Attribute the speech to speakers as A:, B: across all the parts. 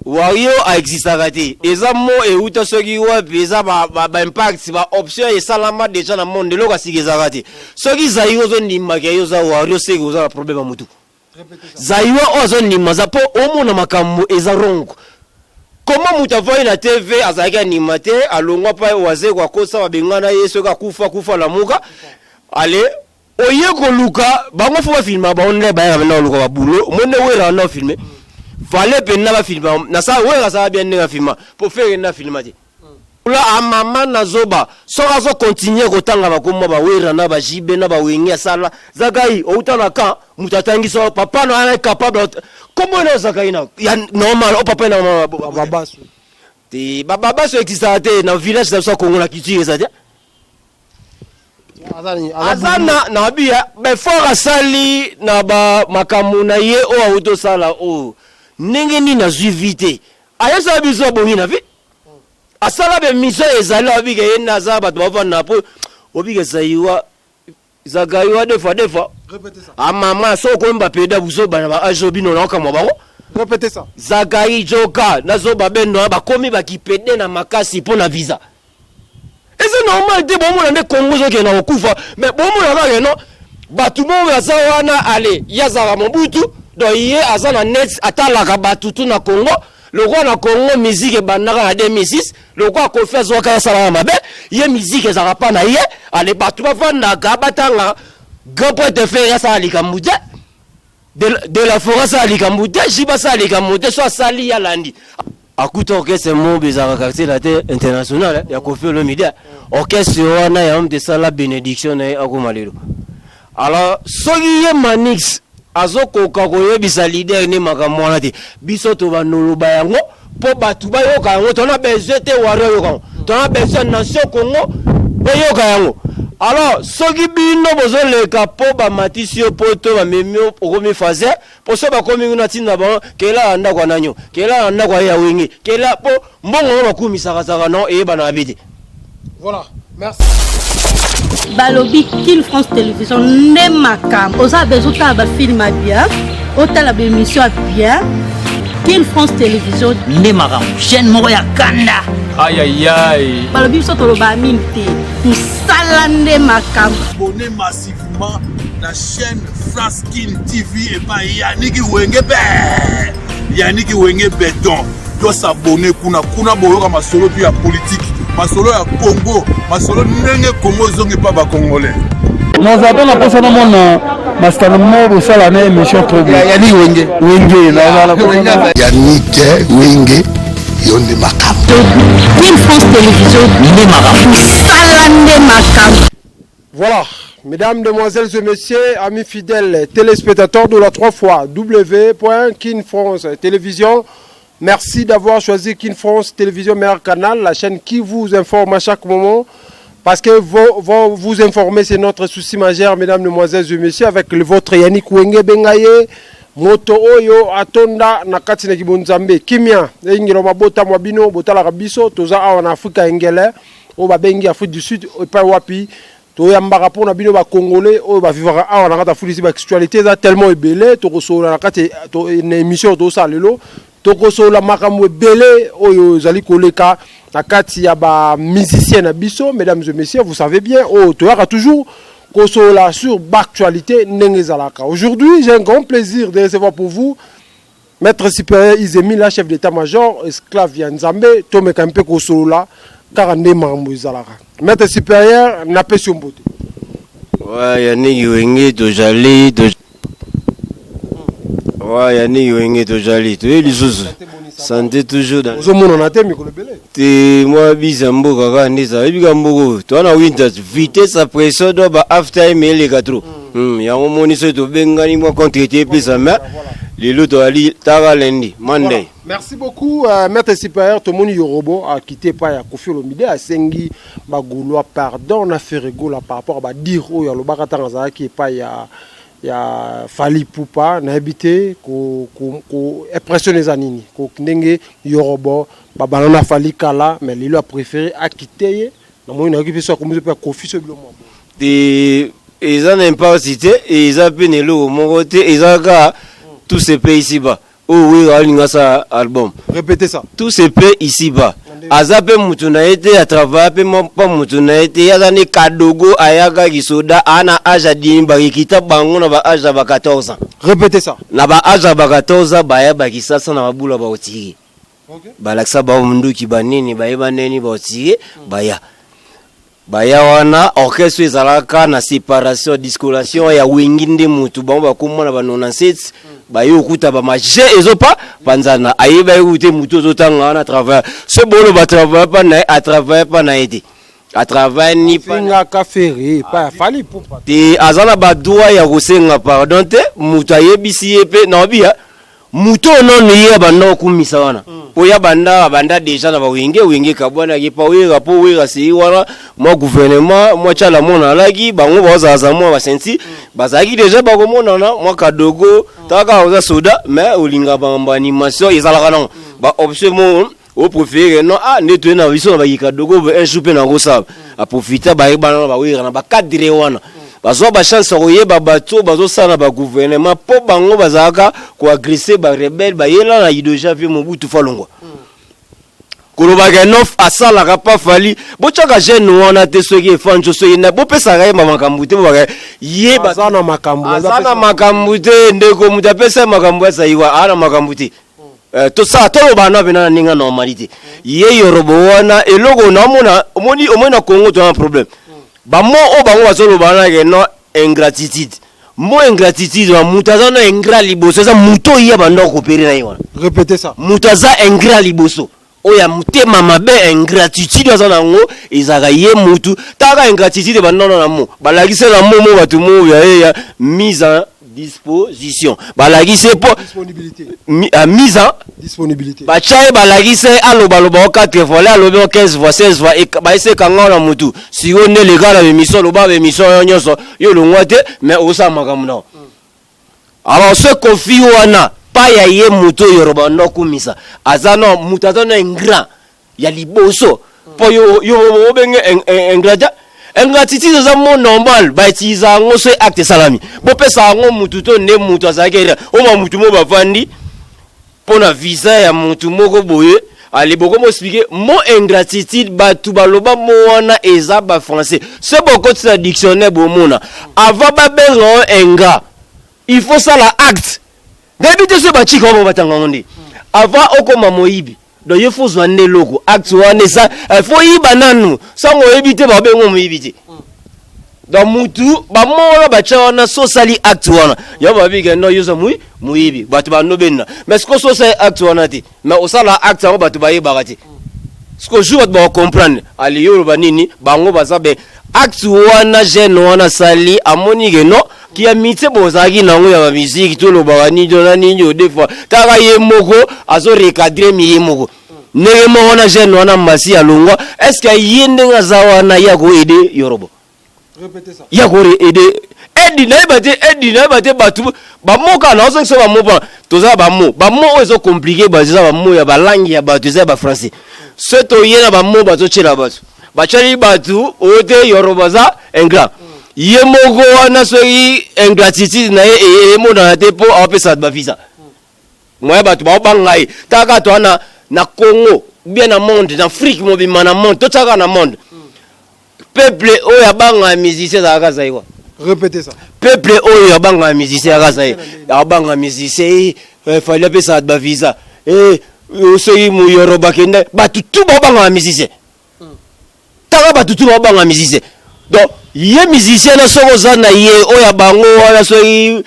A: Wario a existé raté. Eza mo et uta soki wa pesa ba impact ba option et salama déjà dans monde lo ka sigeza raté. Soki zayo zo ni magayo za Wario c'est que za problème à mutu. Zayo ozo ni mazapo omo na makambo eza rongo. Comment mutavoi na TV azaki animate alongwa pa waze kwa kosa wa bengana yeso ka kufa la muka. Allez oye ko luka bango fo filma ba onne ba na luka ba bulo monde wera na filmer. Fallait penna ba filma na sa wera sa bien na filma pour faire na filmati. Là a maman na zoba sora zo continuer ko tanga ba komba ba wera na ba jibe na ba wengi sala zagai o utana ka mutatangi so papa no ana capable comment no zagai na ya normal o papa na baba so ti baba so existe na village da so Congo la culture ça azana na bia be fora sali na ba makamuna ye o auto sala o ndenge ni na vite ayesa biso bongi na vi asala be mission ezali obike yena za bato bavana po obike zaiwa zagaiwa defa
B: répétez ça
A: mama so ko mba peda buzo bana ba ajobino na kama bako
B: répétez ça
A: zagai joka nazo babendo ba komi ba kipede na makasi po na visa. Et c'est normal de bon monde Congo zo ke na okufa mais bon monde ba no batu mo za wana ale yazara Mobutu do ye azana net atalaka batutu na Congo. Le roi na Congo musique bandaka na 2006 le roi ko fait zo ka sala mabe ye musique ezara pa na ye ale batu ba vanda ga batanga gapo te faire ça likambuja de la forêt ça likambuja jiba ça likambuja so sali ya landi akuta orchestre mo bezara quartier la terre internationale ya ko faire le midi orchestre wana ya de sala bénédiction na akomalelo alors soki ye manix azoko kakoyebisa leader ne makamwana te biso to banoloba yango po batu bayoka yango tona besoin te Wario yoka tona besoin nation Congo bayoka yango alors soki bino bozoleka po ba matisio po to ba memio okomi faze po so ba komi na tinda ba kela anda kwa nanyo kela anda kwa ya wingi kela po mbongo bakumi saka no e bana abidi.
B: Voilà, merci.
C: Balobi Kin France Télévision ne makam oza bezuta ba film bien otala ba émission bien Kin France Télévision
D: ne makam chaîne moko ya kanda
E: aïe
C: balobi so to ba minti musala ne makam
F: abonnez massivement la chaîne France Kin TV et pas Yannick Wenge Béton doit s'abonner kuna boyoka masolo puis ya politique masolo ya Congo masolo ndenge Congo zongi pa ba congolais
G: nous avons la personne mon master mo sala na émission trop bien
F: Yannick
G: Wenge na
F: Yannick Wenge yonde makam
C: Kin France Télévision
D: ne makam
C: sala ne makam.
B: Voilà, mesdames, demoiselles et messieurs, amis fidèles téléspectateurs de la 3 fois W.Kin France Télévision. Merci d'avoir choisi Kin France Télévision, meilleur canal, la chaîne qui vous informe à chaque moment. Parce que vous informer, c'est notre souci majeur, mesdames, demoiselles et messieurs, avec le vôtre Yannick Wenge Bengaye, Moto Oyo, Atonda, Nakati Nekibunzambe, Kimia, Ingiro Mabota Mwabino, Botala Rabiso, Toza en Afrique Engele, Oba Bengi, Afrique du Sud, Opa Wapi, Toyambara pour Nabino ba Congolais, Oba Vivara, on a Afrique ba actualité, tellement ébélé, Toroso, Nakati, une émission de ça, Lelo. Tokoso la makamwe belé oyo zali koleka na kati ya ba musicien na biso mesdames et messieurs vous savez bien oh toyaka toujours kosola sur l'actualité ndenge zalaka. Aujourd'hui j'ai un grand plaisir de recevoir pour vous maître supérieur Izemi la chef d'état-major esclave ya Nzambe tomeka mpe kosola kaka nde makambo zalaka. Maître supérieur na pesi mbote
A: ouais Yannick Wenge to jali to ouais Yannick Wenge to jali to elisusu santé toujours dans
B: zo mona na te mikolo belé
A: te moi bizambo kaka ndisa ebika mboko to na winter vitesse à pression do ba after email les quatre yango moni so to bengani moi contre te pesa mais lelo to ali tara lundi monday.
B: Merci beaucoup maître supérieur Tomoni Yorobo a quitté pas ya Kofi Olomide a sengi bagulwa pardon na ferego par rapport à dire o ya lobaka tanga qui pas ya Fali Poupa na habité ko impressionner zanini ko ndenge Yorobo babana na Fali Kala mais lui a préféré a quitter na moi na occupé ça comme peut Kofi ce bilo mo
A: et ils en ont pas cité et ils ont pénélo mon côté ils ont tous ces pays ici bas oh oui alinga sa album.
B: Répétez ça.
A: Tout se peut ici-bas. Azape mutuna été à travailler pe pas mutuna été yazani kadogo ayaga gisoda ana aja dimba kita bango na ba aja ba 14 ans.
B: Répétez ça.
A: Na ba aja ba 14 ans baya ba kisasa na mabula ba otiri. OK. Balaksa ba munduki banini bayeba neni ba otiri baya. Baya wana orchestre ezalaka na séparation discolation ya wenginde mutu bango bakomona ba 97 bayo okuta ba maje ezopa panzana ayeba ekute mutu zotanga na travail ce bolo ba travail pas na à travail pas na été à travail ni
B: pas café pas fali pour
A: te azana ba droit ya kosenga pardon te mutu ayebisi epe na bia mutu non ni ba no kumisa wana po ya banda déjà na ba wenge kabwana ki pa wera po wera si wana mo gouvernement mo chala mona laki bango bazaza mo ba senti bazaki déjà ba komona na mo kadogo taka oza soda mais olinga ba animation ezalaka non ba option mo au préféré non neto na biso ba kadogo un souper na go sab a profiter ba bana ba wera na ba cadre wana bazo ba chance koyeba bato bazo sana ba gouvernement po bango bazaka ko agresser ba rebelle ba yela na idoja vi Mobutu falongwa koloba ke nof asala ka pa fali bochaka jeune wana te soki fanjo soki na bo pesa ka yema makambu te bo ka ye
B: bazana makambu
A: te ndeko muta pesa makambu sa yiwa ana makambu te to sa to bana bena ninga normalité ye yorobo wana eloko na mona omona Congo to un problème ba mo o bango bazolo bana ke no ingratitude mo ingratitude wa mutaza na ingrat liboso za muto ya banda kopere na yiwa.
B: Répétez ça.
A: Mutaza ingrat liboso oya mutema mabe ingratitude wa za ngo izaka ye mutu taka ingratitude banda na mo balagise na mo batu mo ya mise en disposition balagise po
B: disponibilité
A: mise en
B: disponibilité
A: bachai balagise aloba 4 fois alobi 15 fois 16 fois et baise kanga na mutu si on est les gars la émission loba émission nyonso yo longwate mais osa makamuna alors ce kofi wana pa ya ye mutu yoroba ndokumisa azano mutazana ingrat ya liboso po yo obenge ingrat ingratitude za mon normal ba tiza ngo so acte salami bo pesa ngo mutu to ne mutu azakera o ma mutu mo bafandi pona visa ya mutu moko boye ali boko mo expliquer mo ingratitude ba tu baloba mo wana eza ba français c'est beaucoup de dictionnaire bo mona avant ba benga enga il faut ça la acte d'habitude ce ba chika mo batanga ngondi avant okoma moyibi do ye faut zwane loko acte wana ça faut yiba nanu sango ebite ba bengo moyibite do mutu ba mola ba chawana so sali acte wana ya ba biga no yuza muyibi batu ba no benna mais ce que so sali acte wana ti mais osala acte ngo batu ba yiba kati ce que jour ba comprendre ali yo ba nini bango bazabe acte wana jeune wana sali amoni geno qui a mis bozaki nango ya musique to lo ba ni do na ni des fois taka ye moko azo recadrer mi moko nege mo na jeune wana masi alongwa est-ce que yende ngazawana ya ko aider yorobo.
B: Répétez ça.
A: Ya ko aider edi na bate batu ba moka na ozo so ba mo pa toza ba mo ezo compliqué ba za ba mo ya ba langue ya batu za ba français ce to yena ba mo bazo chela batu ba chali batu ote yorobo za ingrat ye moko wana soki ingratitude na ye mo na te po apesa ba visa moya batu ba bangai taka to na Congo bien na monde na Afrique mo bi mana monde to taka na monde peuple oya banga musicien za kaza yiwa.
B: Répétez ça.
A: Peuple oya banga musicien kaza yiwa banga musicien fallait apesa ba visa soki mu Yoruba kende batu tu ba banga musicien taka batu tu ba banga musicien donc ye musicien na soko zana ye oya bango wala soki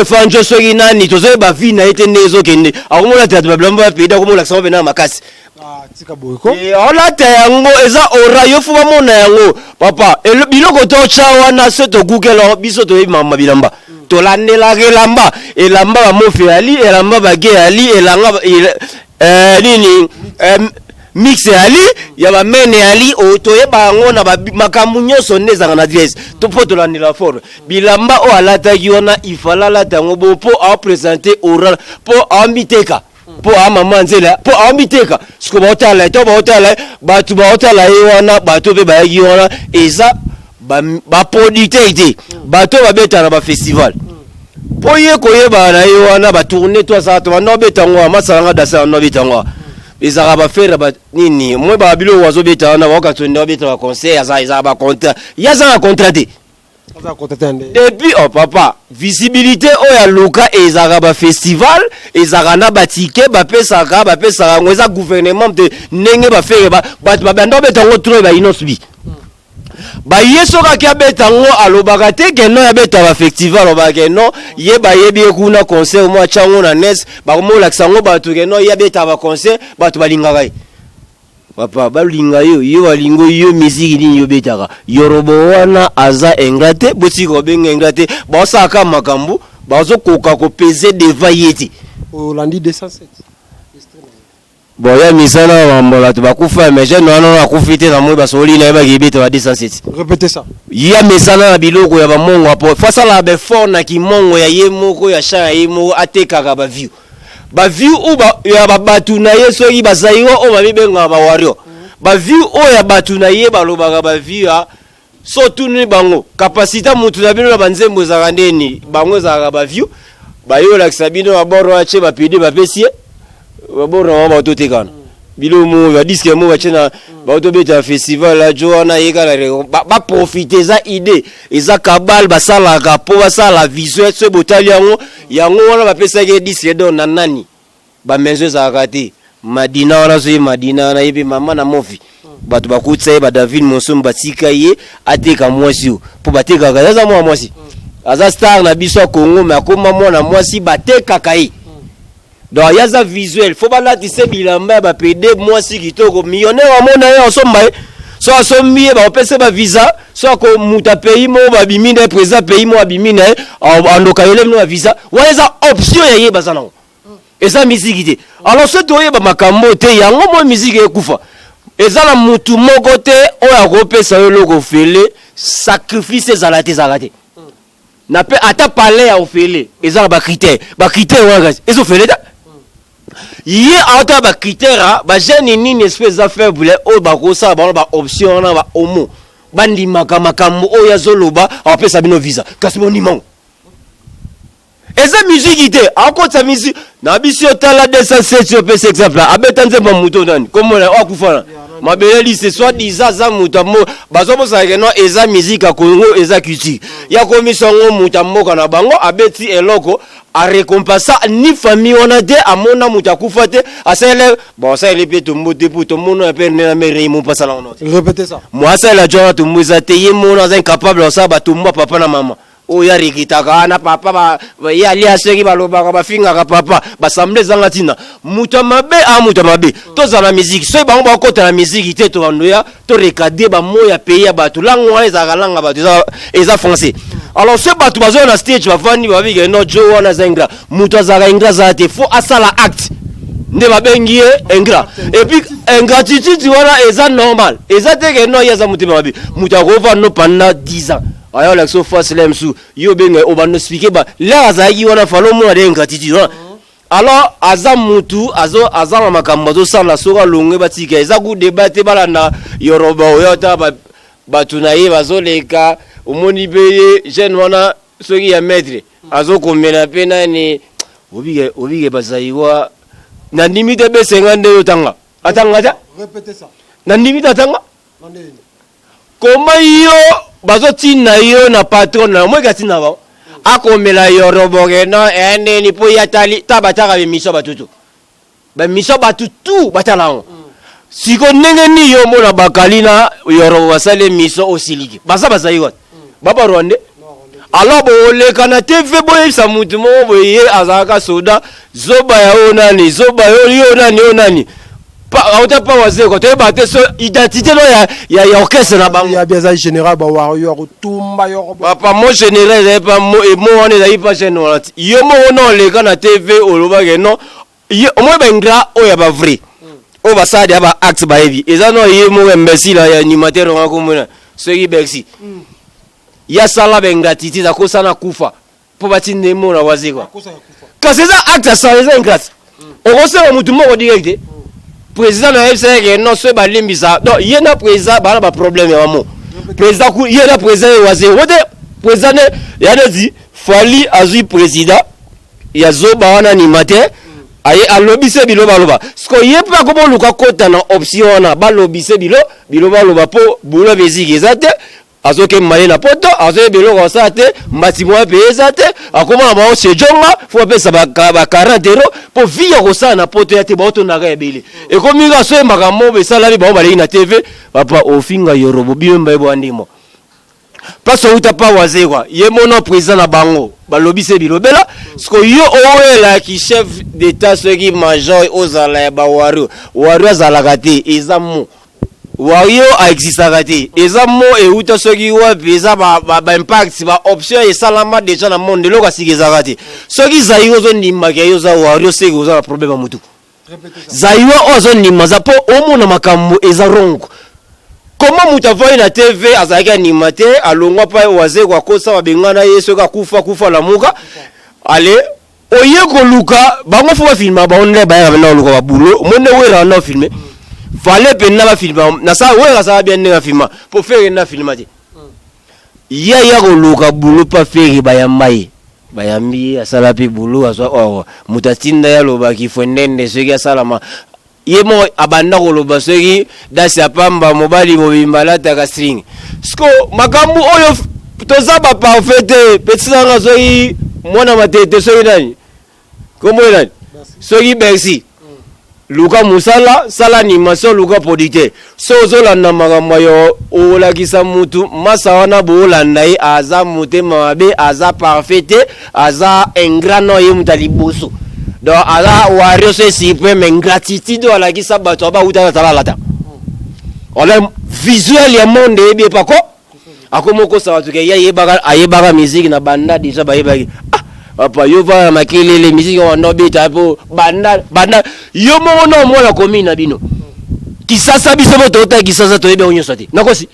A: fanjo soki nani tozo ba vie na ete nezo kende akomona tatu ba blamba peda komola sama bena makasi
B: tika boyko
A: ola te yango eza ora yo fuba mona yango papa biloko to chawa na seto gukelo biso to mama bilamba to landela kelamba elamba ba mofe ali elamba ba ge ali elanga nini mix ali ya ba mene ali o toyeba ngo na makambu nyoso nezanga na dièse to poto la ndela fort bilamba o alata kiona ifala la tango bo po a présenter oral po ambiteka po a mama nzela po ambiteka sko ba hotela to ba hotela ba tu ba hotela yona ba to be ba yona eza ba producteur ite ba to ba beta na ba festival Poye koyeba na yo wana ba tourner toi ça to no betango masanga dasa no betango. Ezara ba faire ba nini moi ba bilo wazo beta na waka to no beta ba conseil za ba contrat. Ya za contraté. Depuis oh papa, visibilité o ya luka ezara ba festival, ezara na ba ticket ba pesa ngweza gouvernement de nenge ba faire ba ndo betango trop ba inosbi. Ba yesoka ki abetango alobaka te ke no ya beta ba festival alobaka no ye ba yebi kuna concert mo chango na nes ba mo laksango ba to ke no ya beta ba concert ba to balingaka papa balinga yo alingo yo musique ni yo betaka yorobo wana aza engrate botiko benga engrate ba saka makambu ba zo koka ko peser devant yeti
B: Olandi 207
A: bon ya misana mambola to bakufa mais je non akufite na mo basoli na ba kibeta ba 207
B: répétez ça
A: ya misana na biloko ya ba mongo apo fasa la be fort na kimongo ya yemoko ya sha yemo atekaka ba view ba view uba ya babatu na yeso yi bazaiwa o babibenga ba wario ba view o ya batu na ye balobaka ba view ya so tuni bango capacité mutu na bino banzembo za kandeni bango za ba view ba yo la sabino aboro ache ba pidi ba pesie baboro ba to tekana bilo mo ya disque mo bachena ba to beta festival la joana yeka la ba profiter za idée eza kabal basala ka po basala visuel ce botali yango wana ba pesa ke disque don na nani ba menzo za kati madina wana so madina na yibi mama na mofi batu bakutsa ba David Monsum batika ye ateka mwasi po bateka ka za mwasi aza star na biso Congo mais akoma mwana mwasi bateka kai donc yaza visuel faut bala tise bilamba ba pede mwasi kitoko millionnaire amona ye osomba so asombiye ba opese ba visa so ko muta pays mo ba bimina président pays mo abimina andoka yele no visa weza option ya ye bazana eza musique te alors ce toye ba makambo te yango mo musique ekufa eza la mutu moko te oya kopesa yo loko fele sacrifice zalate na pe ata parler ya ofele eza ba critère wanga ezo fele ta ye ata ba critère ba jeune nini espèce za faible o ba kosa ba option na ba omo bandi makambo o ya zoloba apesa bino visa kasi monimo eza musique te akota musique na bisio tala 207 yo pesa exemple abeta nzemba muto nani comme on akufana mabeleli c'est soit dizaza mutamo bazobo sa ke no eza musique a Congo eza culture ya komisongo mutamo kana bango abeti eloko a récompensa ni famille on a de amona mutakufa te asele bon ça il peut tomber pour tout monde un peu na mere mon pas ça là
B: répétez ça
A: moi ça la joie tout moi te yemo na incapable ça ba tumba papa na mama o ya rikitaka na papa ba ya ali aseki balobaka bafinga ka papa basamble zanga tina mutamabe to za la musique so ba on kota la musique te to ndoya to recader ba moya pays ya batu lango eza kalanga batu eza français alors ce batu bazo na stage ba vandi ba bige no jo wana zengra muto za ingra za te faut asala acte nde babengi ingra et puis ingratitude wana eza normal eza te ke no ya za mutima babi mutakova no pendant 10 ans ayo la so face lemsu yo benga obano expliquer ba la azaki wana falo mo de ingratitude alors azamutu azama makambo zo sala soka longe batika eza ku débattre balanda yoroba oyota batunaye bazoleka omoni beye jeune wana soki ya maître azokomela pena ni obige bazaiwa na limite be 50 yo tanga atanga ta
B: répétez ça
A: na limite atanga comment yo bazotina yo na patron na moi gatina ba akomela yorobo no ene ni po ya tali tabataka be miso batutu ba miso batutu batalango siko nenge ni yo mona bakalina yorobo basale miso osiliki baza yiwa baba Rwanda alors bo le kana TV boye sa mutu mo boye azaka soda zoba ya onani zoba yo nani pa auta pa waze ko te ba te so identité no ya orchestre na bango
B: ya bien général ba warrior tumba yo
A: papa mo général pas mo et mo on est pas général yo mo non le kana TV oloba ke non yo mo bengra o ya ba vrai o ba sa dia ba act ba heavy eza no yo mo imbécile ya animateur ngako mona soki bexi ya sala bengratitude za kosana kufa po batinde mo na waze ko kasi za act sa eza ingrat o kosema mutu moko direct président na FCR non se balimbisa donc yena président bala ba problème ya mo président ku yena président waze wote président ya dit Fali azui président ya zoba wana ni mate aye alobise biloba loba sko yepa ko luka kota na option na ba lobise biloba loba po bulo beziki ezate azoke mali na poto azoye biloko sate matimo pe ezate akoma ba o sejonga fo pesa ba 40 € po via ko sa na poto ya te ba oto na ga ebele e komi ga so makambo be sala bi ba na TV papa ofinga yorobo bimba ebo andimo parce que uta pa wazekwa ye mono président na bango balobise bilobela sko yo oela ki chef d'état ce qui major ozala ba wario azala kate ezamu wario a existaka te ezamu e uta ce qui wa pesa ba impact ba option e salama déjà na monde lo ka sigezaka te ce qui zayo zo ndima ke yo za wario se ko za problème mutu zayo ozo ndima za po omo na makambo ezarongo. Comment mutavoi na TV azaka animate alongwa pa waze kwa kosa wabengana yeso ka kufa la muka ale oye ko luka bango fo filma ba onne ba ya na luka babulo monde wera na filmer fallait penna ba filma na sa wera sa bien na filma pour faire na filmati ya ko luka bulo pa faire ba ya mai ba ya mbi asala pe bulo aso mutatinda ya loba ki fondende seki salama yemo abanda koloba soki dasi apamba mobali mobimbala taka string sko makambu oyo tozaba parfait petitanga soki mwana matete soki nani komo nani soki Bercy luka musala sala animation luka producteur so zolanda makambo yo olakisa mutu masa wana bolanda ye aza mutema mabe aza parfait aza ingrat no ye mutaliboso. Donc, ala wario se suprême ingratitude à la qui s'abattu ba uta la lata. On a visuel ya monde e bien pas ko. Akomoko sa tuke ya yebaka musique na banda déjà ba yebaki. Ah, papa yo va makele les musiques on no beta po banda yo mo no mo la commune na bino. Ki sasa biso boto ta ki sasa to ebe onyo sati. Nakosi.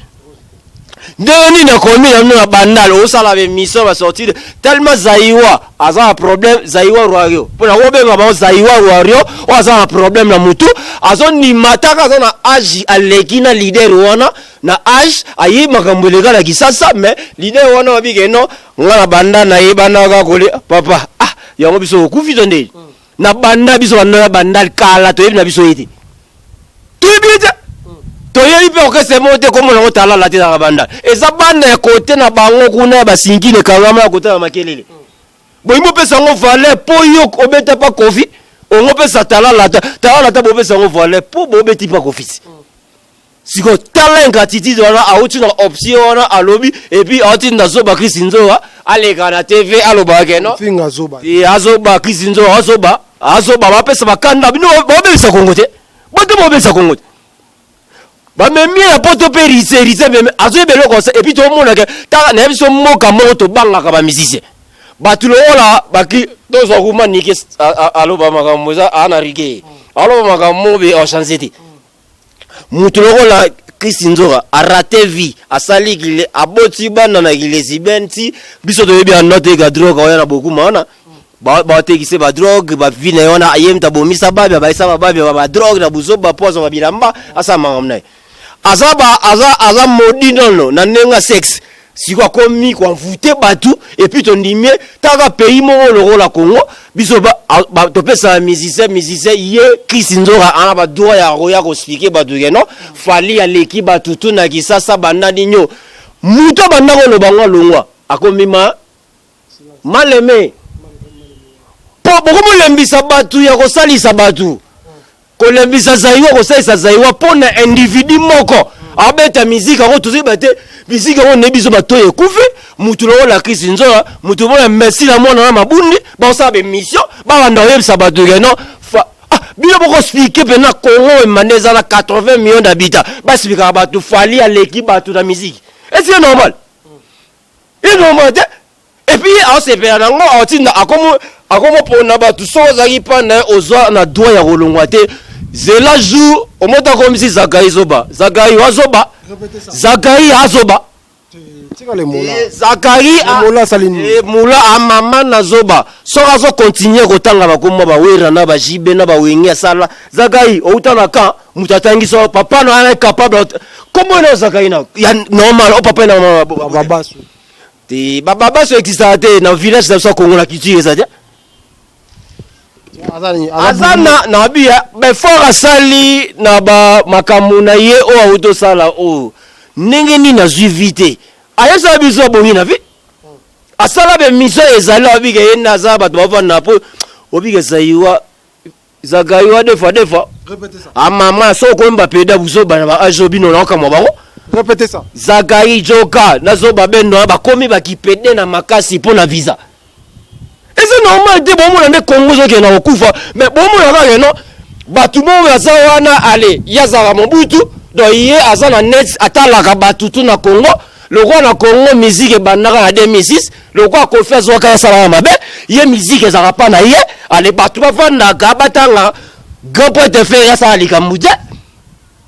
A: Ndeni na komi na bandal o sala be mission va sortir tellement zaiwa aza un problème zaiwa roario pour na obenga ba zaiwa roario o aza un problème na mutu azo ni mataka za na age alekina leader wana na age ayi makambo lega la kisasa mais leader wana wabike no ngala banda na yebana ka kole papa ah yango biso ku fito ndeli na banda biso na bandal kala to na biso yiti tu bita toyeli pe okese monte comme on otala la tête na banda eza banda côté na bango kuna ba singine kangama ya côté na makelele boimo pesa ngo valeur po yo obeta pa kofi ongo pesa tala la bo pesa ngo valeur po bo beti pa kofi siko tala ingratitude wana auti na option wana alobi et puis auti na zoba Krisinzoa aleka na TV aloba keno
B: finga zoba
A: e azoba Krisinzoa azoba ba pesa bakanda bino bo besa kongote bo besa kongote ba memi na poto pe rise meme azo belo ko et puis to mona ke ta na biso moka moto banga ka ba musicien batulo ola baki dozo kuma nike alo ba makamoza ana rike alo ba makamo be ochanzeti mutulo ola Krisinzoa a raté vie a sali gile aboti bana na gile zibenti biso to yebi anote ga drogue ona beaucoup mana ba te kise ba drogue ba vina yona ayemta bomisa babia ba isa babia ba drogue na buzo ba pozo ba bilamba asa mangamna aza modinono na nenga sexe siko komi kwa mvute batu et puis ton dimie taka pays mo lokola Congo biso ba to pesa musicien ye Krisinzoa ana ba droit ya roya ko expliquer batu keno fali ya leki batu tu na kisasa banda ninyo muto banda ko lo bango longwa akomima maleme po bokomo lembisa batu ya ko salisa batu kolembisa zaiwa ko salisa zaiwa pona individu moko abeta mizika ko tuzi bate mizika ko nebiso batoye kufi mutu lo la Krisinzoa mutu bona merci la mona na mabundi ba sabe mission ba banda yebisa batu geno bilo boko expliquer pena Congo emaneza na 80 millions d'habitants ba expliquer batu fali à l'équipe batu na musique est-ce que normal et normal et puis on se perd nango otinda akomo pona batu so zaki pana ozwa na droit ya kolongwate zela jour au mota comme si Zakai zoba Zakai wazoba Zakai azoba Zakai mula amama na zoba so azo continuer kotanga bakoma ba wera na ba jibe na ba wengi sala Zakai outana ka mutatangi so papa no ana capable comment na Zakai na ya normal o papa na babasu te baba so existe te na village na so Congo la culture ça dia azana na bia be fort asali na ba makamuna ye o auto sala o ndenge ni na vite ayesa biso bongi na vi asala be miso ezala obike yena za bato bava na po obike zaiwa zagaiwa deux fois
B: Répétez ça.
A: ah maman so ko mba peda buso bana ba ajobi no ka mo bango
B: Répétez ça.
A: zagai joka nazo babendo ba komi ba kipede na makasi po na visa. Et c'est normal te bon mon Congo zo ke na okufa mais bon mon na no batu mo ya zawana ale yazara Mobutu do ye azana net atala ka batutu na Congo le roi na Congo musique bandaka na 2006 le roi ko fait zo ka sala mabe ye musique ezara pa na ye ale batu ba vanda ka batanga grand point de fer ça likambude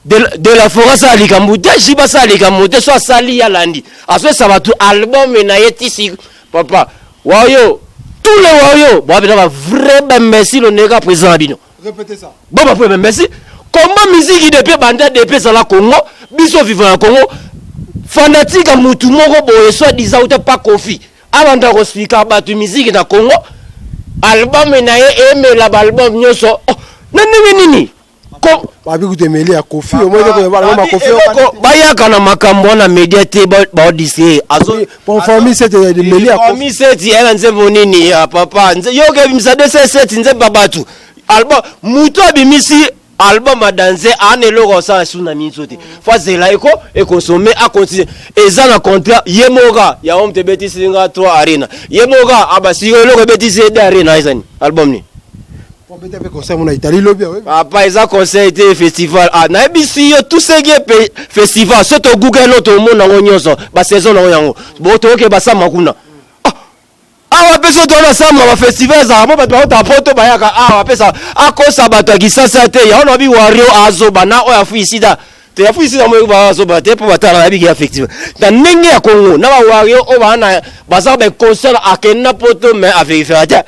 A: de la forêt ça likambude jiba ça likambude so sali ya landi aso ça batu album na yetisi papa wayo tous les wayo bon ben vraiment merci le nègre présent bino.
B: Répétez ça.
A: Bon bah pour merci comment musique depuis banda depuis ça la Congo biso vivant en Congo fanatique à mutu moko boye soit disant ou pas confi avant de expliquer batu musique na Congo album na ye aimé la album nyoso nini ko
B: babi kutemeli ya Kofi au moins ko ba ma Kofi
A: ba ya kana makambo na media te ba disi azo
B: pour famille c'est de meli ya Kofi
A: famille c'est elle nzembo nini papa nze yo ke bimsade c'est nze babatu album muto abimisi album a danser en eloko sa suna minsote fazela eko et consommer à continuer eza na contrat yemoga ya homme te beti singa 3 arena yemoga abasi eloko beti se de arena izani album ni
B: pour beti avec concert mon Italie lobby oui
A: papa eza concert été festival ah na bisi yo tout ce qui est festival surtout Google auto mona ngonyoso ba saison na yango bo to ke ba sama kuna awa pesa to na sama ba festival za mo bato ta poto ba yaka awa pesa akosa bato kisasa te ya ono bi wario azo bana o ya fuisida te ya fuisida mo ba azo ba te po batala na bi effective na ndenge ya Congo na ba wario o bana baza ba concert akena poto mais avec fata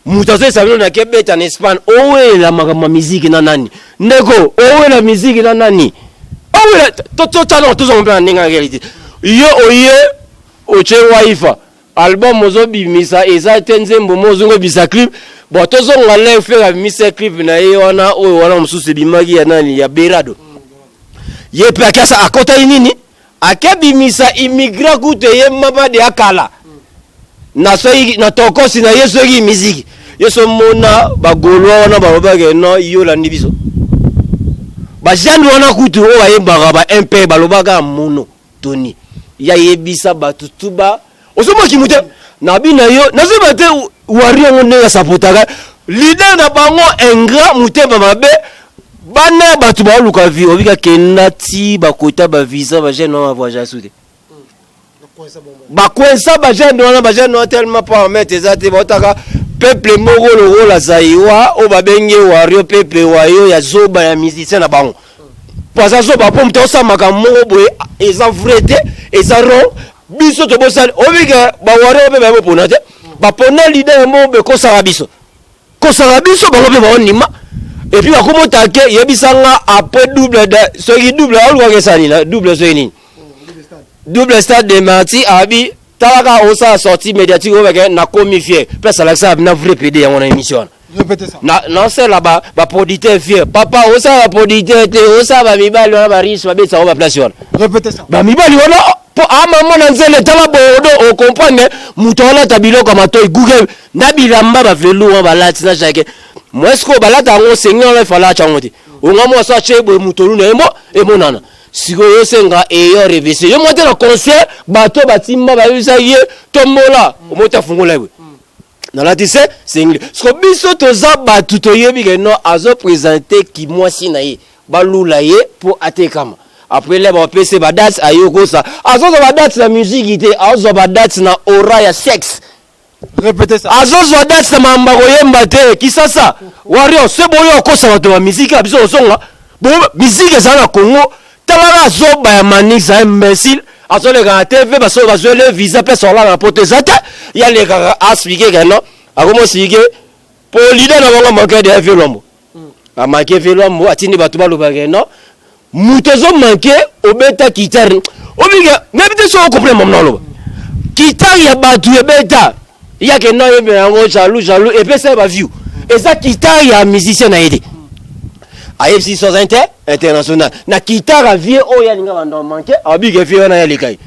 A: mutazo sabino na kebeta en Espagne owe la ma musique na nani ndeko owe la musique na nani owe to talent tous on peut en réalité yo oye oche waifa album mozo bimisa eza tenzembo mozo ngo bisa clip bon tozo ngale faire misa clip na ye wana oyo wana mususu bimagi ya nani ya Berado ye pe akasa akota nini akabimisa immigrant kute ye mabade akala na soyi na tokosi na yeso ki musique yeso mona bagolwa wana balobaka no yo la ndibiso ba jeune wana kutu o ayebaka ba MP balobaka mono Tony ya yebisa batutuba osomo kimute na bina yo nazoba te wario ngone sapotaka leader na bango ingrat mutemba mabe bana batu ba luka vi obika kenati bakota ba visa ba jeune na voyage soute ba kwensa ba jeune wana ba jeune tellement pas mettre ezate botaka peuple moko lo la zaiwa o ba benge wario peuple wayo ya zoba ya musicien na bango parce que zoba pomte osamaka moko boye eza vrai te eza ron biso to bosali obika ba ware be ba pona te ba pona leader mo be ko sara biso ba be ba onima et puis ba ko motake yebisanga après double de ce qui double a lwa kesani la double so nini double stade de Marti abi talaka osa sortie médiatique obeka na komi fier place la ça na vrai PD en émission.
B: Répétez ça.
A: Non c'est là-bas ba producteur fier papa osa ba producteur te osa ba mibali ba riche ba beta ba place wana.
B: Répétez ça.
A: Ba mibali wana po maman na nzele tala bodo o comprendre mutola tabilo kama toy Google na bilamba ba velu ba lati na jake mwesko balata ngo seigneur la fala changote onga mo sa chebo mutolu na emo emonana siko yo senga eyo revese yo monte na concert bato batimba ba yusa ye tombola o mota fungola we na la tise single siko biso toza batu toyebi ke no azo présenter ki mwasi na ye balula ye pour atekama après les ba pese ba date ayoko sa azo ba date na musique ite azo ba date na aura ya sexe.
B: Répétez ça.
A: Azo date na mamba koyemba te kisasa wario se boyo ko sa bato ba musique abiso osonga bo musique za na Congo talaka zoba ya manisa imbécile azo le ga TV baso bazo le visa pe sur la porte zata ya le ga expliquer que non akomo expliquer pour leader na bango manquer de violombo a manquer violombo atini bato ba lobaka non mutezo manquer obeta kitari obiga nebite so comprendre mon loba kitari ya batu ebeta ya ke no yebe yango jaloux et puis ça va view et ça kitari ya musicien na yede AFC sans international na kitara vie o ya linga bando manqué abi ke fi na ya likai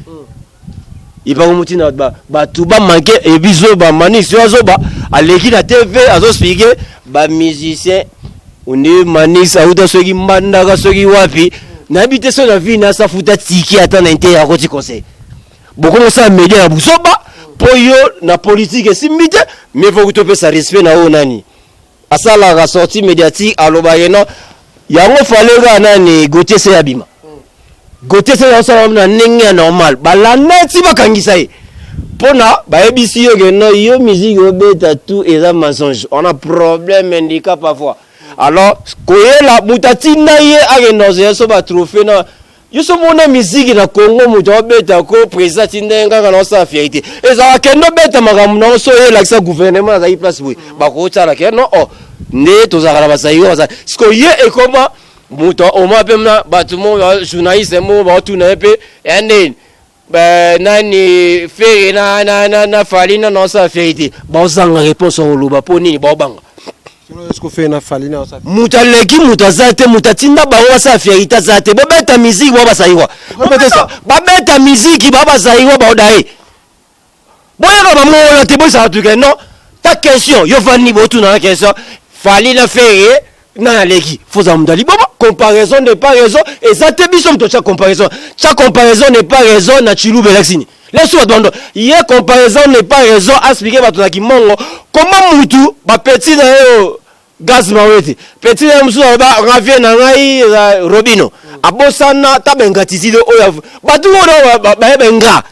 A: ipa mutina ba tuba manqué et biso ba manix yozo ba aleki na TV azo expliquer ba musicien on est manix auto soki mbanda ka soki wapi na habite so na vie na sa futa tiki ata na inter ya koti conseil beaucoup ça média na busoba poyo na politique simite mais faut que tu peux ça respect na o nani asala la sortie médiatique aloba yeno yango falega nani Gauthier se abima Gauthier se osala na ninga normal balaneti bakangisa ye pona ba ebisi yo geno yo musique obeta tout et ça mensonge on a problème handicap parfois alors koyela mutatina ye agenoze so ba trophée na yo so mona musique na Congo muto obeta ko président tindenga kana sa fierté ezala kendo beta magamu na so ye la gouvernement za place oui ba ko tsala ke no oh ne tozakala basayo baza siko ye ekoma muto omapemna batumo journaliste mo ba tuna epe ene nani fere na falina na sa fierté ba zanga réponse au luba poni ba banga
B: est-ce qu'on fait na falina sa
A: mutaleki mutazate mutatinda ba sa fierté zate beta musique ba basayo ba beta musique ba basayo ba odai boya ba mo la te bosa tu que non ta question yo vani botu na question falina fere na leki faut amdali baba comparaison n'est pas raison et ça te bisom to cha comparaison n'est pas raison na chilube laxini laisse-moi demander hier comparaison n'est pas raison expliquer ba to na kimongo comment mutu ba petit na yo gaz mawete petit na musu ba ravie na ngai robino abosana tabenga titide oya ba tu ba benga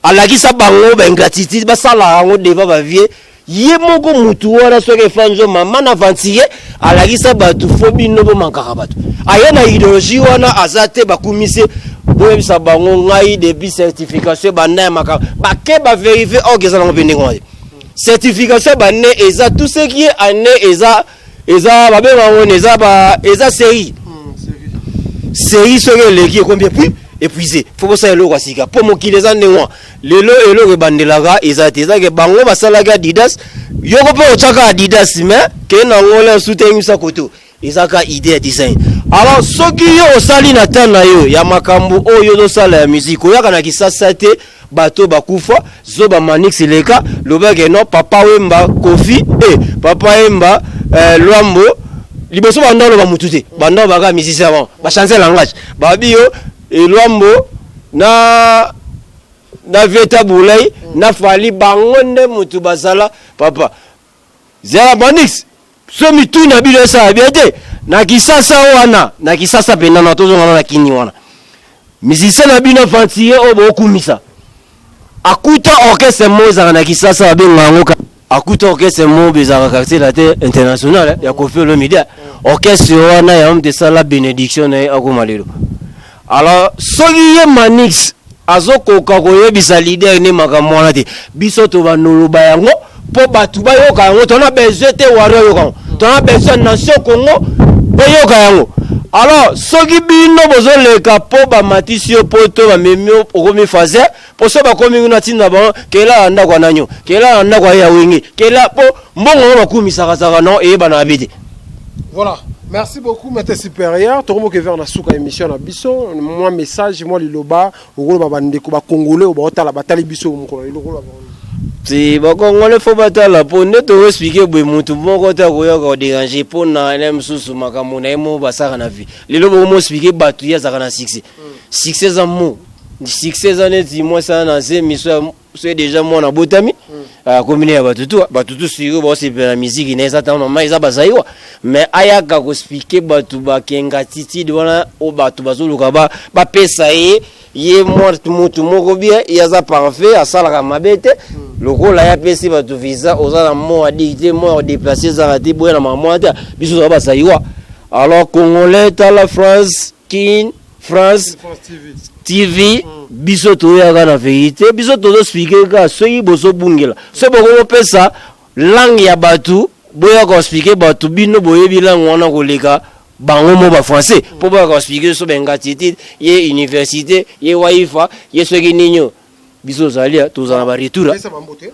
A: alakisa bango benga titide ba sala ngo deva ba vie ye moko mutu wana soke fanjo mama na vantiye alakisa batu fobi nobo mankaka batu ayena idéologie wana azate bakumise boyebisa bango ngai depuis certification bana maka bake ba vérifier ogeza na ngopende ngoi certification bana eza tout ce qui est année eza babenga ngone eza série soke leki combien puis épuisé faut ça elo kwasika po mokile za ndengwa lelo elo bandelaka ezate ezake bango basalaka Adidas yoko po chaka Adidas mais ke na ngole soutenir sa koto ezaka idée design alors soki yo osali na tana yo ya makambo oyo do sala ya musique oyaka na kisasa te bato bakufa zo ba manix leka lobake no papa wemba Kofi papa wemba Lwambo liboso bandolo ba mutute bandolo baka musicien avant ba changer langage babio Lwambo na Veta Boulay na fali bangonde mutu basala papa zela manix so mitu na bilo sa biete na kisasa wana na kisasa penda na tozo na kini wana musicien na bino fantier obo kumisa akuta orchestre moza na kisasa benga ngoka akuta orchestre mo bezaka quartier la terre international ya Kofi Olomide orchestre wana ya homme de sala bénédiction na akomalelo. Alors soki ye manix azokoka koyebisa leader ne makambo wana te biso to banoloba yango po batu bayoka yango tona besoin te waro yoka tona besoin nation Congo boyoka yango. Alors soki bino bozoleka po ba matisio po to ba memio okomi fazer po so ba komi na tinda ba kela anda kwa nanyo kela anda kwa ya wingi kela po mbongo bakumi saka non e bana abidi.
B: Voilà. Merci beaucoup, Maître Supérieur. Tout le monde qui vient dans la émission na biso, moi message, moi liloba, au gros babandeko ba congolais au bota la bataille biso mko lilo.
A: Si ba congolais faut batala pour ne te expliquer boy mutu moko ta ko yoka déranger pour na nem susu makambo na emo basaka na vie. Lilo bo mo expliquer batu ya zaka na succès. Succès za mo. Succès za ne di moi ça na c'est mission c'est déjà moi na botami. Combiner ya batutu siro ba c'est la musique na ça tant mais ça bazaiwa. Mais ayaka ko expliquer batu ba kenga titi de wana o batu bazuluka ba pesa ye mutu moko bien ya za parfait asala mabete lokola ya pesi batu visa ozala mo adicté mo déplacer za raté boya na mamwata biso ba saiwa. Alors congolais ta la France France TV biso to ya na vérité biso to expliquer ka soyi bozo bungela so boko pesa langue ya batu boya ko expliquer batu bino boyebi langue wana koleka bango mo ba français po ba ko expliquer so benga titi ye université ye waifa ye soki ninyo biso zalia tozana ba retour
B: Ça va monter.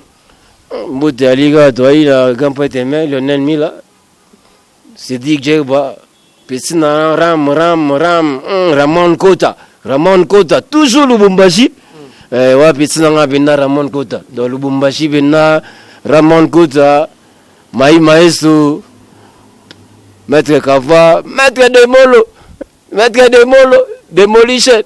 A: mbote aliga toi la gampo teme Lionel Mila Sidik Djeba Petsina Ramon Kota toujours Lubumbashi wa Petsina nga bina Ramon Kota dans Lubumbashi bina Ramon Kota Maestro Maître Kava Maître Demolo Demolition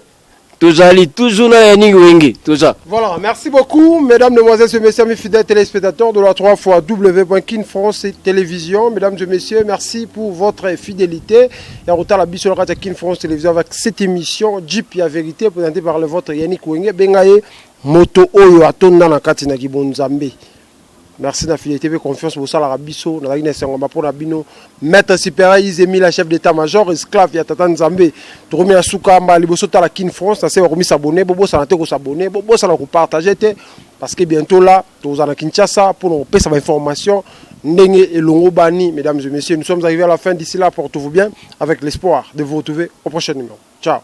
A: toujours na Yannick Wenge, tout ça.
B: Voilà, merci beaucoup, mesdames, demoiselles et messieurs, mes fidèles téléspectateurs de la 3x W.KIN-France Télévision. Mesdames et messieurs, merci pour votre fidélité. Et en retard la bise sur la KIN-France Télévision avec cette émission Jeep ya vérité présentée par le vôtre Yannick Wenge. Bengaye moto oyo atonda na kati na Kibonzambe. Merci de la fidélité et confiance pour ça la rabiso. Nous avons pour Nabino. Maître supérieur Izemi, la chef d'état-major, esclave Yatata Nzambe. Tourmi à Soukamba, Libosota la KIN-France. Ça remis s'abonner. Bobo ça n'a pas s'abonner. Bobo ça n'a pas partager. Parce que bientôt là, nous allons à Kinshasa pour nous payer cette information. Ndenge et Longo Bani, mesdames et messieurs. Nous sommes arrivés à la fin d'ici là. Portez-vous bien avec l'espoir de vous retrouver au prochain numéro. Ciao.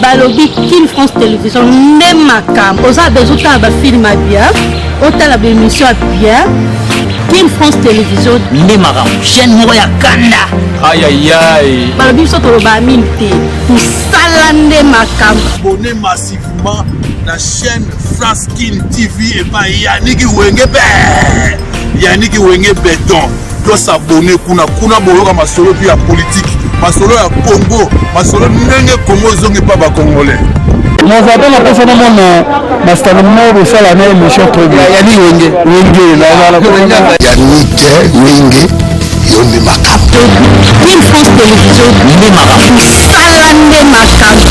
C: Balobi KIN-France Télévision Nemakam oza besoin ba film bien otala ba émission bien KIN-France Télévision
D: Nemakam chaîne moko ya kanda.
E: Aïe aïe aïe.
C: balobi so to ba minute tout sala Nemakam.
F: Abonnez massivement la chaîne France KIN TV et pas Yannick Wenge béton. Doit s'abonner kuna boyoka masolo puis ya politique. Masolo ya Congo, masolo ndenge Congo zongi pa ba congolais.
G: Nous avons la personne à mon Mastalamo, le seul année, émission très bien. Yannick Wenge,
D: KIN-France Télévision Nemakam.
C: Sala Nemakam.